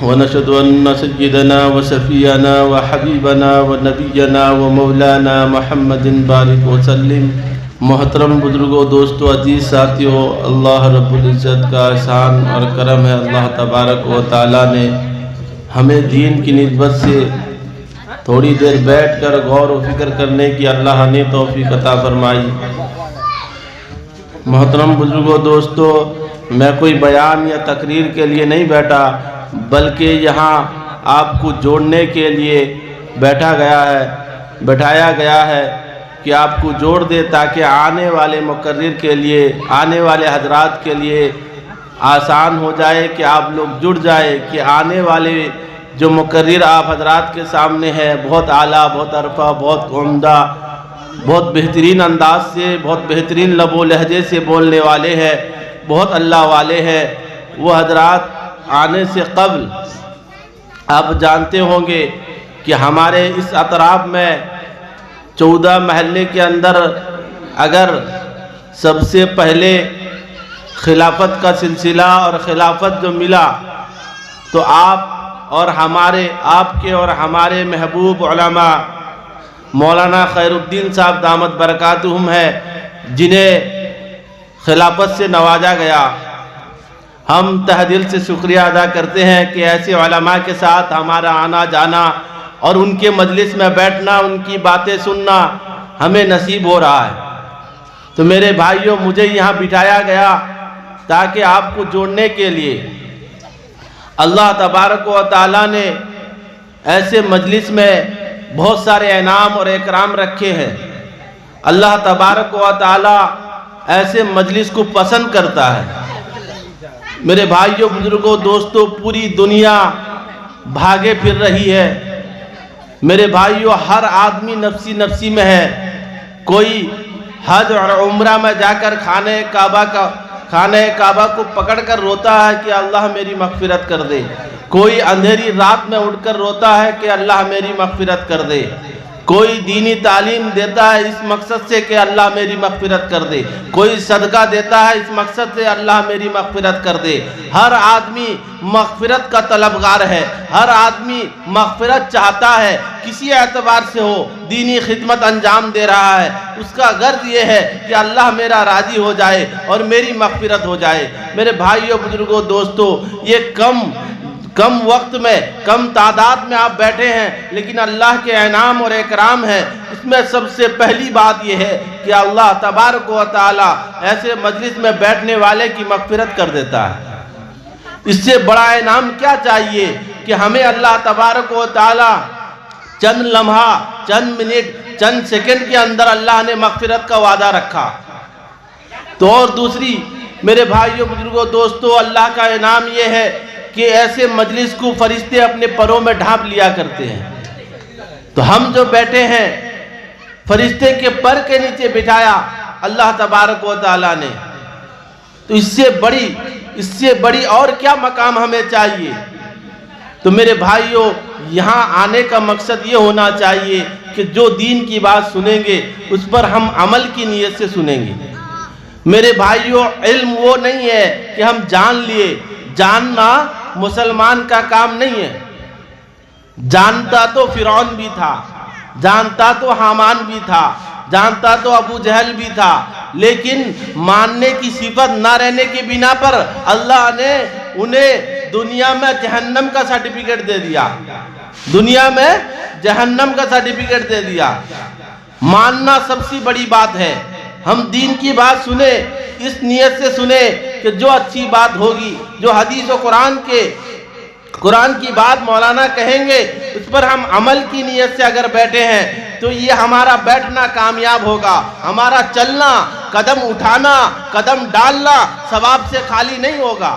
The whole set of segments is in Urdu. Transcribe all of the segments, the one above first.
ونشهد أن سيدنا وسفينا وحبيبنا ونبينا ومولانا محمد بارک وسلم۔ محترم بزرگوں، دوستوں، عزیز ساتھیوں، اللہ رب العزت کا احسان اور کرم ہے۔ اللہ تبارک و تعالیٰ نے ہمیں دین کی نسبت سے تھوڑی دیر بیٹھ کر غور و فکر کرنے کی اللہ نے توفیق عطا فرمائی۔ محترم بزرگوں، دوستوں، میں کوئی بیان یا تقریر کے لیے نہیں بیٹھا، بلکہ یہاں آپ کو جوڑنے کے لیے بٹھایا گیا ہے کہ آپ کو جوڑ دے تاکہ آنے والے مقرر کے لیے، آنے والے حضرات کے لیے آسان ہو جائے کہ آپ لوگ جڑ جائے کہ آنے والے جو مقرر آپ حضرات کے سامنے ہے بہت اعلیٰ، بہت عرفہ، بہت عمدہ، بہت بہترین انداز سے، بہت بہترین لب و لہجے سے بولنے والے ہیں، بہت اللہ والے ہیں۔ وہ حضرات آنے سے قبل آپ جانتے ہوں گے کہ ہمارے اس اطراف میں 14 محلے کے اندر اگر سب سے پہلے خلافت کا سلسلہ اور خلافت جو ملا تو آپ کے اور ہمارے محبوب علماء مولانا خیر الدین صاحب دامت برکاتہم ہے، جنہیں خلافت سے نوازا گیا۔ ہم تہ دل سے شکریہ ادا کرتے ہیں کہ ایسے علماء کے ساتھ ہمارا آنا جانا اور ان کے مجلس میں بیٹھنا، ان کی باتیں سننا ہمیں نصیب ہو رہا ہے۔ تو میرے بھائیوں، مجھے یہاں بٹھایا گیا تاکہ آپ کو جوڑنے کے لیے۔ اللہ تبارک و تعالیٰ نے ایسے مجلس میں بہت سارے انعام اور اکرام رکھے ہیں۔ اللہ تبارک و تعالیٰ ایسے مجلس کو پسند کرتا ہے۔ میرے بھائیوں، بزرگوں، دوستوں، پوری دنیا بھاگے پھر رہی ہے۔ میرے بھائیوں، ہر آدمی نفسی نفسی میں ہے۔ کوئی حج اور عمرہ میں جا کر خانہ کعبہ کو پکڑ کر روتا ہے کہ اللہ میری مغفرت کر دے۔ کوئی اندھیری رات میں اٹھ کر روتا ہے کہ اللہ میری مغفرت کر دے۔ کوئی دینی تعلیم دیتا ہے اس مقصد سے کہ اللہ میری مغفرت کر دے۔ کوئی صدقہ دیتا ہے اس مقصد سے اللہ میری مغفرت کر دے۔ ہر آدمی مغفرت کا طلبگار ہے، ہر آدمی مغفرت چاہتا ہے، کسی اعتبار سے ہو، دینی خدمت انجام دے رہا ہے، اس کا غرض یہ ہے کہ اللہ میرا راضی ہو جائے اور میری مغفرت ہو جائے۔ میرے بھائیوں، بزرگوں، دوستوں، یہ کم وقت میں، کم تعداد میں آپ بیٹھے ہیں، لیکن اللہ کے انعام اور اکرام ہے۔ اس میں سب سے پہلی بات یہ ہے کہ اللہ تبارک و تعالی ایسے مجلس میں بیٹھنے والے کی مغفرت کر دیتا ہے۔ اس سے بڑا انعام کیا چاہیے کہ ہمیں اللہ تبارک و تعالی چند لمحہ، چند منٹ، چند سیکنڈ کے اندر اللہ نے مغفرت کا وعدہ رکھا۔ تو اور دوسری، میرے بھائیوں، بزرگوں، دوستوں، اللہ کا انعام یہ ہے کہ ایسے مجلس کو فرشتے اپنے پروں میں ڈھانپ لیا کرتے ہیں۔ تو ہم جو بیٹھے ہیں، فرشتے کے پر کے نیچے بٹھایا اللہ تبارک و تعالیٰ نے۔ تو اس سے بڑی اور کیا مقام ہمیں چاہیے؟ تو میرے بھائیوں، یہاں آنے کا مقصد یہ ہونا چاہیے کہ جو دین کی بات سنیں گے اس پر ہم عمل کی نیت سے سنیں گے۔ میرے بھائیوں، علم وہ نہیں ہے کہ ہم جان لیے۔ جاننا مسلمان کا کام نہیں ہے۔ جانتا تو فرعون بھی تھا، جانتا تو حامان بھی تھا، جانتا تو ابو جہل بھی تھا، لیکن ماننے کی صفت نہ رہنے کی بنا پر اللہ نے انہیں دنیا میں جہنم کا سرٹیفکیٹ دے دیا۔ دنیا میں جہنم کا سرٹیفکیٹ دے دیا۔ ماننا سب سے بڑی بات ہے۔ ہم دین کی بات سنیں، اس نیت سے سنیں کہ جو اچھی بات ہوگی، جو حدیث و قرآن کی بات مولانا کہیں گے، اس پر ہم عمل کی نیت سے اگر بیٹھے ہیں تو یہ ہمارا بیٹھنا کامیاب ہوگا۔ ہمارا چلنا، قدم اٹھانا، قدم ڈالنا ثواب سے خالی نہیں ہوگا۔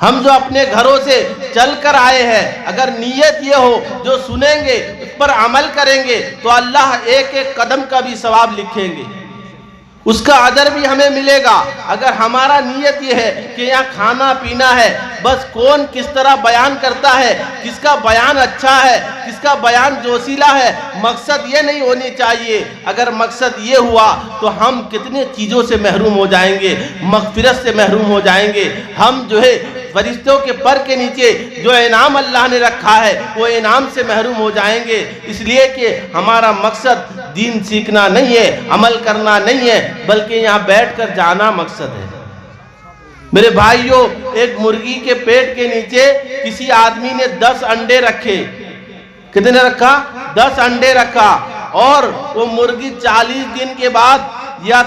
ہم جو اپنے گھروں سے چل کر آئے ہیں، اگر نیت یہ ہو جو سنیں گے اس پر عمل کریں گے تو اللہ ایک ایک قدم کا بھی ثواب لکھیں گے، اس کا اجر بھی ہمیں ملے گا۔ اگر ہمارا نیت یہ ہے کہ یہاں کھانا پینا ہے، بس کون کس طرح بیان کرتا ہے، کس کا بیان اچھا ہے، کس کا بیان جوشیلا ہے، مقصد یہ نہیں ہونی چاہیے۔ اگر مقصد یہ ہوا تو ہم کتنے چیزوں سے محروم ہو جائیں گے، مغفرت سے محروم ہو جائیں گے۔ ہم جو ہے فرشتوں کے پر کے نیچے جو انعام اللہ نے رکھا ہے وہ انعام سے محروم ہو جائیں گے، اس لیے کہ ہمارا مقصد دین سیکھنا نہیں ہے، عمل کرنا نہیں ہے، بلکہ یہاں بیٹھ کر جانا مقصد ہے۔ میرے بھائیوں، ایک مرغی کے پیٹ کے نیچے کسی آدمی نے 10 انڈے رکھے۔ کتنے رکھا؟ 10 انڈے رکھا، اور وہ مرغی 40 دن کے بعد یا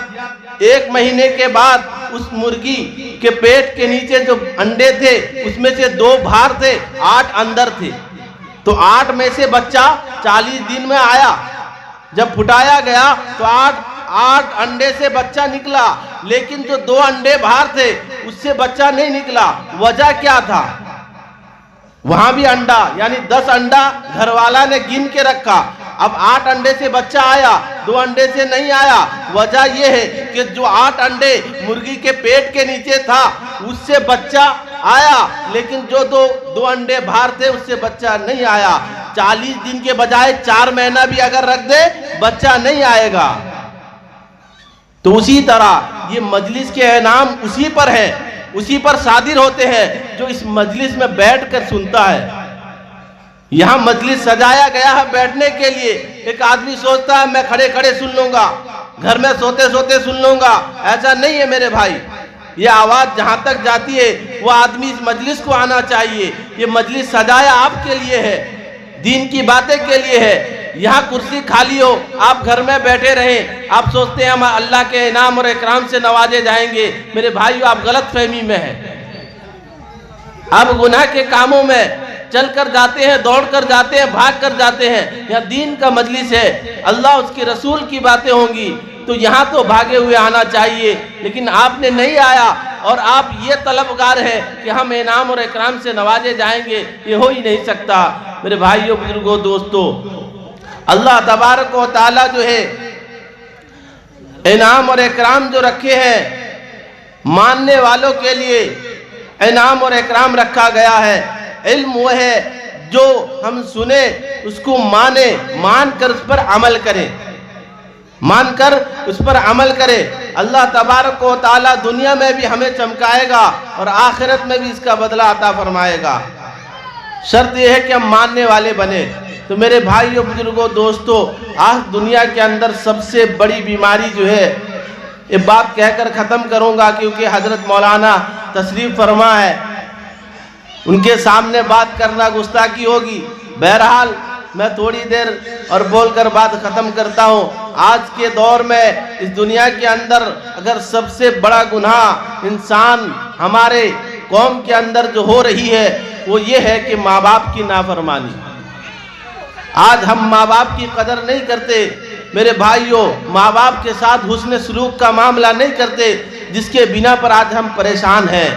1 مہینے کے بعد اس مرغی کے پیٹ کے نیچے جو انڈے تھے اس میں سے 2 باہر تھے، 8 اندر تھے، تو 8 میں سے بچہ 40 دن میں آیا۔ جب پھٹایا گیا تو 8 انڈے سے بچہ نکلا، لیکن جو 2 انڈے باہر تھے اس سے بچہ نہیں نکلا۔ وجہ کیا تھا؟ وہاں بھی انڈا، یعنی 10 انڈا گھر والا نے گن کے رکھا، اب 8 انڈے سے بچہ آیا، 2 انڈے سے نہیں آیا۔ وجہ یہ ہے کہ جو 8 انڈے مرغی کے پیٹ کے نیچے تھا اس سے بچہ آیا، لیکن جو 2 انڈے باہر تھے اس سے بچہ نہیں آیا۔ 40 دن کے بجائے 4 مہینہ بھی اگر رکھ دے بچہ نہیں آئے گا۔ تو اسی طرح یہ مجلس کے انعام اسی پر ہے، اسی پر صادر ہوتے ہیں جو اس مجلس میں بیٹھ کر سنتا ہے۔ یہاں مجلس سجایا گیا ہے بیٹھنے کے لیے۔ ایک آدمی سوچتا ہے میں کھڑے کھڑے سن لوں گا، گھر میں سوتے سوتے سن لوں گا، ایسا نہیں ہے میرے بھائی۔ یہ آواز جہاں تک جاتی ہے وہ آدمی اس مجلس کو آنا چاہیے۔ یہ مجلس سجایا آپ کے لیے ہے، دین کی باتیں کے لیے ہے۔ یہاں کرسی خالی ہو، آپ گھر میں بیٹھے رہیں، آپ سوچتے ہیں ہم اللہ کے انعام اور اکرام سے نوازے جائیں گے، میرے بھائیو آپ غلط فہمی میں ہیں۔ آپ گناہ کے کاموں میں چل کر جاتے ہیں، دوڑ کر جاتے ہیں، بھاگ کر جاتے ہیں۔ یہاں دین کا مجلس ہے، اللہ اس کے رسول کی باتیں ہوں گی، تو یہاں تو بھاگے ہوئے آنا چاہیے، لیکن آپ نے نہیں آیا اور آپ یہ طلبگار ہیں کہ ہم انعام اور اکرام سے نوازے جائیں گے، یہ ہو ہی نہیں سکتا۔ میرے بھائیوں، بزرگوں، دوستوں، اللہ تبارک و تعالیٰ جو ہے انعام اور اکرام جو رکھے ہیں ماننے والوں کے لیے انعام اور اکرام رکھا گیا ہے۔ علم وہ ہے جو ہم سنیں اس کو مانیں، مان کر اس پر عمل کریں، مان کر اس پر عمل کریں۔ اللہ تبارک و تعالیٰ دنیا میں بھی ہمیں چمکائے گا اور آخرت میں بھی اس کا بدلہ عطا فرمائے گا۔ شرط یہ ہے کہ ہم ماننے والے بنے۔ تو میرے بھائیوں، بزرگوں، دوستوں، آج دنیا کے اندر سب سے بڑی بیماری جو ہے، یہ بات کہہ کر ختم کروں گا کیونکہ حضرت مولانا تشریف فرما ہے، ان کے سامنے بات کرنا گستاخی ہوگی۔ بہرحال میں تھوڑی دیر اور بول کر بات ختم کرتا ہوں۔ آج کے دور میں اس دنیا کے اندر اگر سب سے بڑا گناہ انسان ہمارے قوم کے اندر جو ہو رہی ہے وہ یہ ہے کہ ماں باپ کی نافرمانی۔ آج ہم ماں باپ کی قدر نہیں کرتے میرے بھائیوں، ماں باپ کے ساتھ حسن سلوک کا معاملہ نہیں کرتے، جس کے بنا پر آج ہم پریشان ہیں۔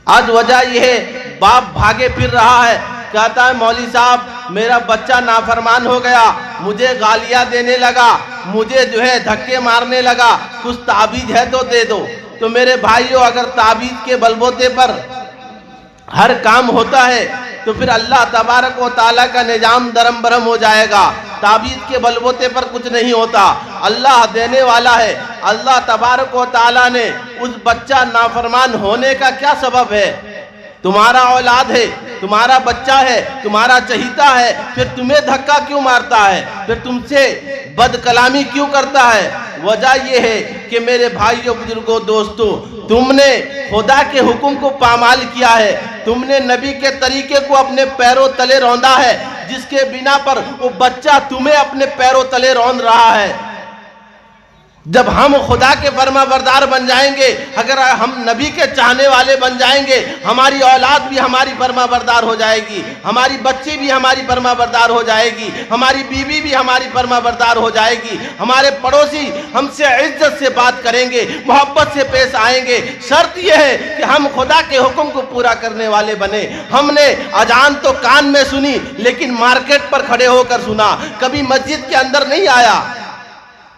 آج وجہ یہ ہے باپ بھاگے پھر رہا ہے، کہتا ہے مولوی صاحب میرا بچہ نافرمان ہو گیا، مجھے گالیاں دینے لگا، مجھے جو ہے دھکے مارنے لگا، کچھ تعبیذ ہے تو دے دو۔ تو میرے بھائیوں، اگر تعبیذ کے بلبوتے پر ہر کام ہوتا ہے تو پھر اللہ تبارک و تعالیٰ کا نظام درم برہم ہو جائے گا۔ تعبیذ کے بلبوتے پر کچھ نہیں ہوتا، اللہ دینے والا ہے۔ اللہ تبارک و تعالیٰ نے اس بچہ نافرمان ہونے کا کیا سبب ہے؟ تمہارا اولاد ہے، تمہارا بچہ ہے، تمہارا چہیتا ہے، پھر تمہیں دھکا کیوں مارتا ہے؟ پھر تم سے بد کلامی کیوں کرتا ہے؟ وجہ یہ ہے کہ میرے بھائیوں، بزرگوں، دوستوں، تم نے خدا کے حکم کو پامال کیا ہے، تم نے نبی کے طریقے کو اپنے پیروں تلے روندا ہے، جس کے بنا پر وہ بچہ تمہیں اپنے پیروں تلے روند رہا ہے۔ جب ہم خدا کے فرما بردار بن جائیں گے، اگر ہم نبی کے چاہنے والے بن جائیں گے، ہماری اولاد بھی ہماری فرما بردار ہو جائے گی، ہماری بچی بھی ہماری فرما بردار ہو جائے گی، ہماری بیوی بھی ہماری فرما بردار ہو جائے گی، ہمارے پڑوسی ہم سے عزت سے بات کریں گے، محبت سے پیش آئیں گے۔ شرط یہ ہے کہ ہم خدا کے حکم کو پورا کرنے والے بنے۔ ہم نے اذان تو کان میں سنی، لیکن مارکیٹ پر کھڑے ہو کر سنا، کبھی مسجد کے اندر نہیں آیا۔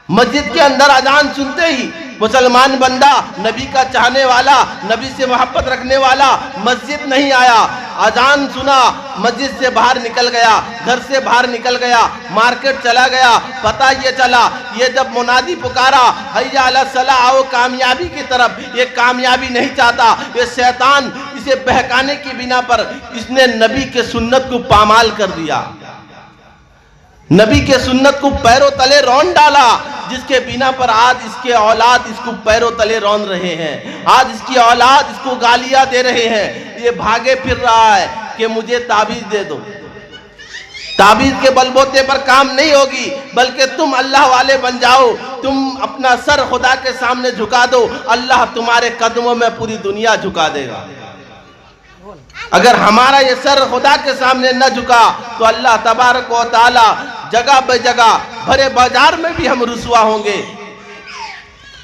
مسجد کے اندر اذان سنتے ہی مسلمان بندہ، نبی کا چاہنے والا، نبی سے محبت رکھنے والا مسجد نہیں آیا، اذان سنا، مسجد سے باہر نکل گیا، گھر سے باہر نکل گیا، مارکیٹ چلا گیا۔ پتہ یہ چلا، یہ جب منادی پکارا حی علی الصلاۃ، آؤ کامیابی کی طرف، یہ کامیابی نہیں چاہتا، یہ شیطان اسے بہکانے کی بنا پر اس نے نبی کے سنت کو پامال کر دیا، نبی کے سنت کو پیروں تلے رون ڈالا، جس کے بنا پر آج اس کے اولاد اس کو پیروں تلے رون رہے ہیں، آج اس کی اولاد اس کو گالیاں دے رہے ہیں۔ یہ بھاگے پھر رہا ہے کہ مجھے تعبیذ دے دو۔ تعبیذ کے بلبوتے پر کام نہیں ہوگی، بلکہ تم اللہ والے بن جاؤ، تم اپنا سر خدا کے سامنے جھکا دو، اللہ تمہارے قدموں میں پوری دنیا جھکا دے گا۔ اگر ہمارا یہ سر خدا کے سامنے نہ جھکا تو اللہ تبارک و تعالی جگہ بے جگہ بھرے بازار میں بھی ہم رسوا ہوں گے۔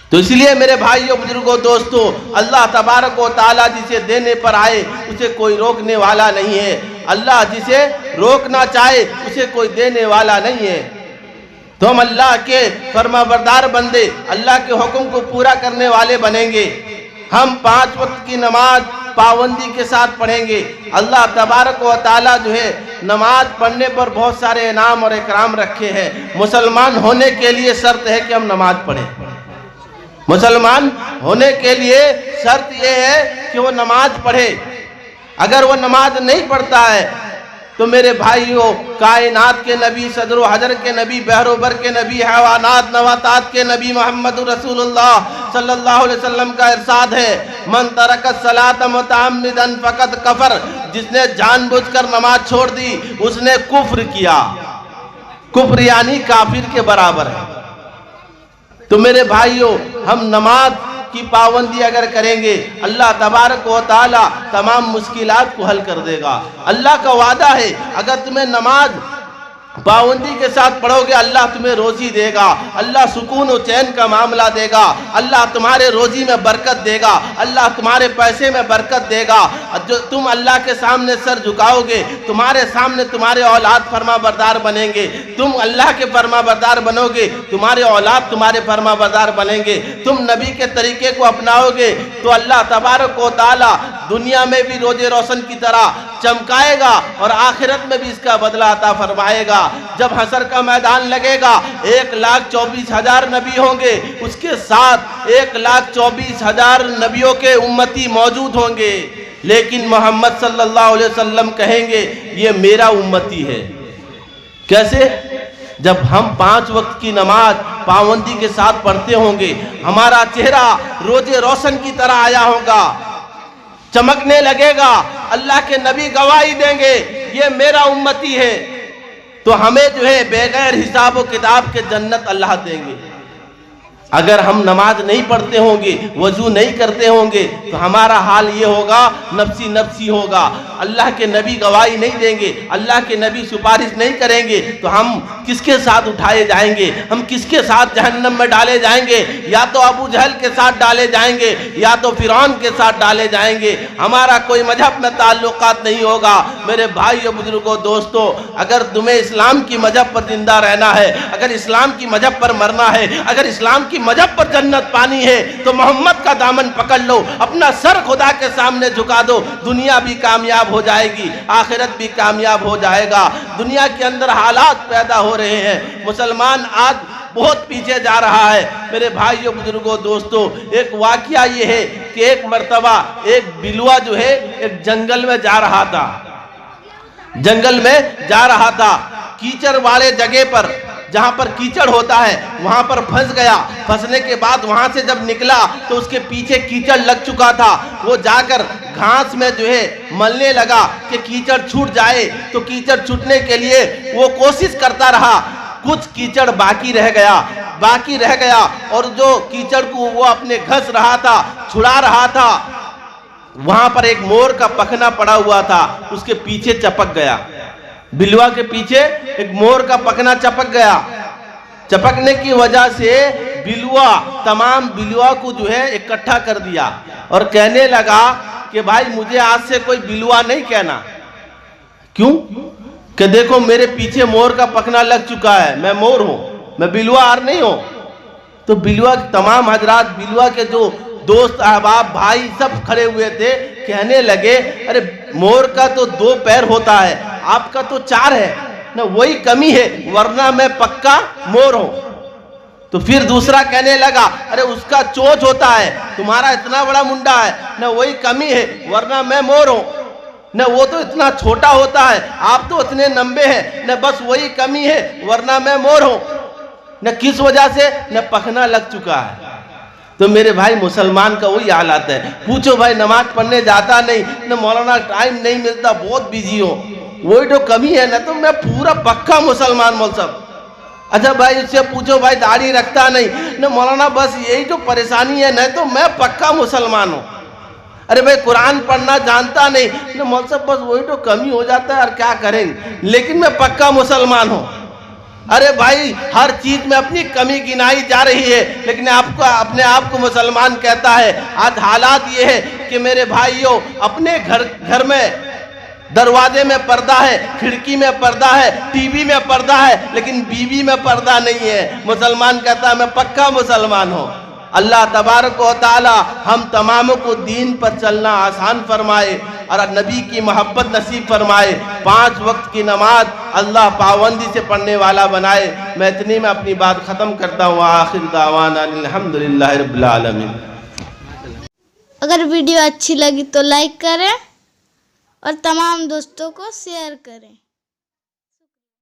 تو اس لیے میرے بھائیوں، بزرگوں، دوستوں، اللہ تبارک و تعالی جسے دینے پر آئے اسے کوئی روکنے والا نہیں ہے، اللہ جسے روکنا چاہے اسے کوئی دینے والا نہیں ہے۔ تو ہم اللہ کے فرما بردار بندے، اللہ کے حکم کو پورا کرنے والے بنیں گے۔ ہم 5 وقت کی نماز پابندی کے ساتھ پڑھیں گے۔ اللہ تبارک و تعالیٰ جو ہے نماز پڑھنے پر بہت سارے انعام اور اکرام رکھے ہیں۔ مسلمان ہونے کے لیے شرط ہے کہ ہم نماز پڑھیں۔ مسلمان ہونے کے لیے شرط یہ ہے کہ وہ نماز پڑھے۔ اگر وہ نماز نہیں پڑھتا ہے تو میرے بھائیوں، کائنات کے نبی، صدر و حجر کے نبی، بحر و بر کے نبی، حیوانات نباتات کے نبی محمد رسول اللہ صلی اللہ علیہ وسلم کا ارشاد ہے، من ترک الصلاۃ متعمدا فقد کفر، جس نے جان بوجھ کر نماز چھوڑ دی اس نے کفر کیا۔ کفر یعنی کافر کے برابر ہے۔ تو میرے بھائیوں، ہم نماز کی پابندی اگر کریں گے، اللہ تبارک و تعالی تمام مشکلات کو حل کر دے گا۔ اللہ کا وعدہ ہے، اگر تمہیں نماز پابندی کے ساتھ پڑھو گے اللہ تمہیں روزی دے گا، اللہ سکون و چین کا معاملہ دے گا، اللہ تمہارے روزی میں برکت دے گا، اللہ تمہارے پیسے میں برکت دے گا۔ جو تم اللہ کے سامنے سر جھکاؤ گے، تمہارے سامنے تمہارے اولاد فرما بردار بنیں گے۔ تم اللہ کے فرما بردار بنو گے، تمہارے اولاد تمہارے فرما بردار بنیں گے۔ تم نبی کے طریقے کو اپناؤ گے تو اللہ تبارک و تعالی دنیا میں بھی روز روشن کی طرح چمکائے گا اور آخرت میں بھی اس کا بدلہ عطا فرمائے گا۔ جب حشر کا میدان لگے گا 1,24,000 نبی ہوں گے، اس کے ساتھ 1,24,000 نبیوں کے امتی موجود ہوں گے، لیکن محمد صلی اللہ علیہ وسلم کہیں گے یہ میرا امتی ہے۔ کیسے؟ جب ہم 5 وقت کی نماز پابندی کے ساتھ پڑھتے ہوں گے، ہمارا چہرہ روز روشن کی طرح آیا ہوگا، چمکنے لگے گا، اللہ کے نبی گواہی دیں گے یہ میرا امتی ہے، تو ہمیں جو ہے بغیر حساب و کتاب کے جنت اللہ دیں گے۔ اگر ہم نماز نہیں پڑھتے ہوں گے، وضو نہیں کرتے ہوں گے تو ہمارا حال یہ ہوگا نفسی نفسی ہوگا، اللہ کے نبی گواہی نہیں دیں گے، اللہ کے نبی سفارش نہیں کریں گے تو ہم کس کے ساتھ اٹھائے جائیں گے، ہم کس کے ساتھ جہنم میں ڈالے جائیں گے؟ یا تو ابو جہل کے ساتھ ڈالے جائیں گے یا تو فرعون کے ساتھ ڈالے جائیں گے۔ ہمارا کوئی مذہب میں تعلقات نہیں ہوگا۔ میرے بھائیو، بزرگوں، دوستوں، اگر تمہیں اسلام کی مذہب پر زندہ رہنا ہے، اگر اسلام کی مذہب پر مرنا ہے، اگر اسلام کی مذہب پر جنت پانی ہے تو محمد کا دامن پکڑ لو، اپنا سر خدا کے سامنے جھکا دو، دنیا بھی کامیاب ہو جائے گی، آخرت بھی کامیاب ہو جائے گا۔ دنیا کے اندر حالات پیدا ہو رہے ہیں، مسلمان آج بہت پیچھے جا رہا ہے۔ میرے بھائیو، بزرگوں، دوستوں، ایک واقعہ یہ ہے کہ ایک مرتبہ ایک بلوا جو ہے ایک جنگل میں جا رہا تھا، جنگل میں جا رہا تھا، کیچڑ والے جگہ پر، جہاں پر کیچڑ ہوتا ہے وہاں پر پھنس گیا۔ پھنسنے کے بعد وہاں سے جب نکلا تو اس کے پیچھے کیچڑ لگ چکا تھا، وہ جا کر گھاس میں جو ہے ملنے لگا کہ کیچڑ چھوٹ جائے، تو کیچڑ چھوٹنے کے لیے وہ کوشش کرتا رہا، کچھ کیچڑ باقی رہ گیا، باقی رہ گیا، اور جو کیچڑ کو وہ اپنے گھس رہا تھا، چھڑا رہا تھا، وہاں پر ایک مور کا پکھنا پڑا ہوا تھا، اس کے پیچھے چپک گیا، بلوا کے پیچھے ایک مور کا پکھنا چپک گیا۔ چپکنے کی وجہ سے بلوا تمام بلوا کو جو ہے اکٹھا کر دیا اور کہنے لگا کہ بھائی مجھے آج سے کوئی بلوا نہیں کہنا۔ کیوں؟ کہ دیکھو میرے پیچھے مور کا پکھنا لگ چکا ہے، میں مور ہوں، میں بلوا اور نہیں ہوں۔ تو بلوا تمام حضرات، بلوا کے جو دوست احباب بھائی سب کھڑے ہوئے تھے، کہنے لگے ارے مور کا تو 2 پیر ہوتا ہے، آپ کا تو 4 ہے نہ، وہی کمی ہے، ورنہ میں پکا مور ہوں۔ تو پھر دوسرا کہنے لگا ارے اس کا چونچ ہوتا ہے، تمہارا اتنا بڑا منڈا ہے، نہ وہی کمی ہے، ورنہ میں مور ہوں۔ نہ وہ تو اتنا چھوٹا ہوتا ہے، آپ تو اتنے لمبے ہیں، نہ بس وہی کمی ہے، ورنہ میں مور ہوں۔ نہ کس وجہ سے؟ نہ پکھنا لگ چکا ہے۔ تو میرے بھائی مسلمان کا وہی حالات ہے، پوچھو بھائی نماز پڑھنے جاتا نہیں، نہ مولانا ٹائم نہیں ملتا، بہت بیزی ہو، وہی تو کمی ہے، نہ تو میں پورا پکا مسلمان مول صاحب۔ اچھا بھائی اس سے پوچھو بھائی داڑھی رکھتا نہیں، نہ مولانا بس یہی جو پریشانی ہے، نہ تو میں پکا مسلمان ہوں۔ ارے بھائی قرآن پڑھنا جانتا نہیں، نہ مول صاحب بس وہی تو کمی ہو جاتا ہے اور کیا کریں، لیکن میں پکا مسلمان ہوں۔ ارے بھائی ہر چیز میں اپنی کمی گنائی جا رہی ہے، لیکن اپنے آپ کو مسلمان کہتا ہے۔ آج حالات یہ ہے کہ میرے بھائیوں، اپنے گھر میں دروازے میں پردہ ہے، کھڑکی میں پردہ ہے، ٹی وی میں پردہ ہے، لیکن بیوی میں پردہ نہیں ہے۔ مسلمان کہتا ہے میں پکا مسلمان ہوں۔ اللہ تبارک و تعالی ہم تماموں کو دین پر چلنا آسان فرمائے اور نبی کی محبت نصیب فرمائے، 5 وقت کی نماز اللہ پابندی سے پڑھنے والا بنائے۔ میں اتنی میں اپنی بات ختم کرتا ہوں، آخر دعوانا الحمدللہ رب العالمین۔ اگر ویڈیو اچھی لگی تو لائک کریں اور تمام دوستوں کو شیئر کریں۔